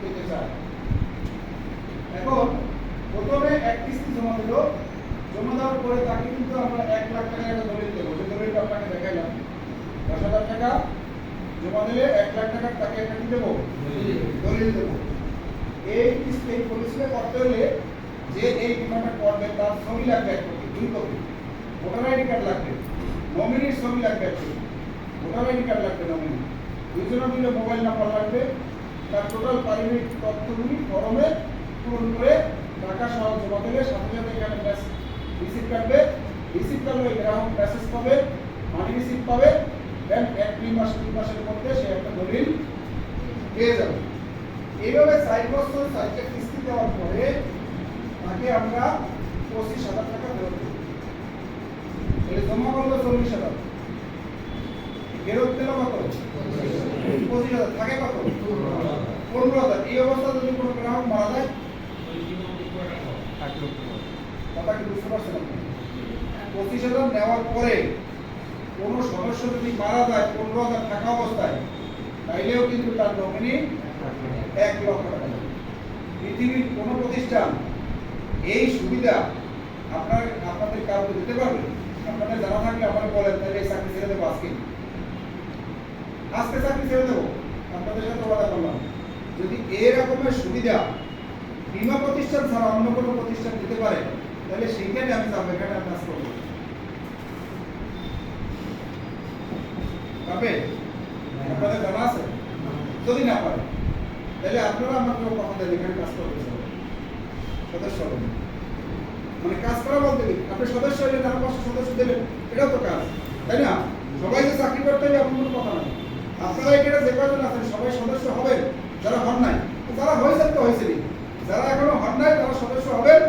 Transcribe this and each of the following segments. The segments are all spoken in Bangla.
দিতে চায়। এখন প্রথমে এক কিস্তি জমা দিল, জমা দেওয়ার পরে তাকে কিন্তু আমরা 1 লাখ টাকা একটা দলিল দেবো। যে দলিলটা আপনাকে দেখাইলাম, 10,000 টাকা জমা দিলে 1 লাখ টাকার তাকে একটা কি দেবো, দলিল দেবো। এই কিস্তি এই পলিসিটা করতে হলে যে এই বিমাটা করবে তার ছবি লাগবে 1 copy, 2 copy, voter ID card লাগবে, নমিনির ছবি লাগবে 1 কপি, ভোটার আইডি কার্ড লাগবে, নমিনি দুজনের মিলে মোবাইল নাম্বার লাগবে, তার টোটাল পারিবারিক তথ্যগুলি ফর্মে পূরণ করে টাকা সহ জমা দিলে সাথে সাথে এখানে রিসিপ্ট কাটবে, রিসিপ্ট কাটলে গ্রাহক মেসেজ পাবে, মানি রিসিপ্ট পাবে, দেন 1-2 মাসের মধ্যে সে একটা দলিল পেয়ে যাবে। এইভাবে 4 বছর 4টা কিস্তি দেওয়ার পরে তাকে আমরা 25,000 টাকা ফেরত দেব। তাহলে জমা করলো 40,000, ফেরত দিল কত, 25,000, থাকে কত, 15,000। এই অবস্থা যদি কোনো গ্রাহক মারা যায়, কথা কি বুঝতে পারছেন আপনি? 25,000 নেওয়ার পরে কোনো সদস্য যদি মারা যায় 15,000 থাকা অবস্থায়, তাইলেও কিন্তু তার নমিনি 1 লক্ষ টাকা দেবে। পৃথিবীর কোনো প্রতিষ্ঠান এই সুবিধা আপনাদের কাউকে দিতে পারবে? আপনাদের জানা থাকলে আমাকে বলেন, তাহলে এই চাকরি ছেড়ে দেবো আজকে চাকরি ছেড়ে দেবো। আপনাদের সাথে কথা বললাম, যদি এরকমের সুবিধা বীমা প্রতিষ্ঠান ছাড়া অন্য কোনো প্রতিষ্ঠান দিতে পারে, তাহলে সেইখানে আমি যাবো, এখানে আমি কাজ করবো। পাবে? আপনাদের জানা আছে? যদি না পারে তাহলে আপনারা আমাকে কথা দেন, এখানে কাজ করতে সদস্য হবেন। মানে কাজ করা বলতে আপনি সদস্য হলে তারা 500 সদস্য দেবেন, এটাও তো কাজ, তাই না? সবাই যে চাকরি করতে হবে এমন কোনো কথা নয়। আপনারা এখানে যে কজন আছেন সবাই সদস্য হবেন, যারা হন নাই, যারা হয়েছেন তো হয়েছেনই, যারা এখনো হন নাই তারা সদস্য হবেন,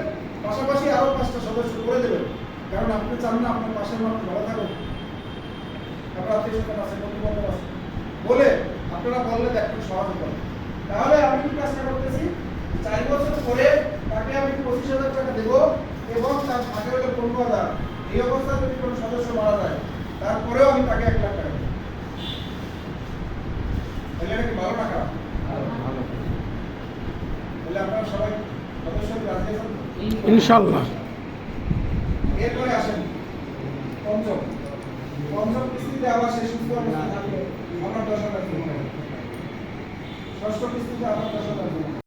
পাশাপাশি আরো 5টা সদস্য করে দেবেন। কারণ আপনি চান না আপনার পাশের মানুষ ভালো থাকুক, আপনার আত্মীয়-স্বজন আছে, বন্ধু-বান্ধব আছে বলে আপনারা বললে একটু সহজ হবে। তাহলে আমি কি কাজটা করতেছি, 4 বছর পরে তাকে আমি 25,000 টাকা দেবো এবং তার ভাগে হলো 15,000। এই অবস্থায় যদি কোনো সদস্য মারা যায়, তারপরেও আমি তাকে 1 লাখ টাকা দেবো। তাহলে এটা কি ভালো না খারাপ? তাহলে আপনারা সবাই সদস্য রাজি আছেন? ইনশাআল্লাহ। এরপরে আসেন পঞ্চম কিস্তিতে আবার সে সুস্থ অবস্থা থাকলে আমরা 10,000 দেব। ষষ্ঠ কিস্তিতে আবার 10,000 দেব।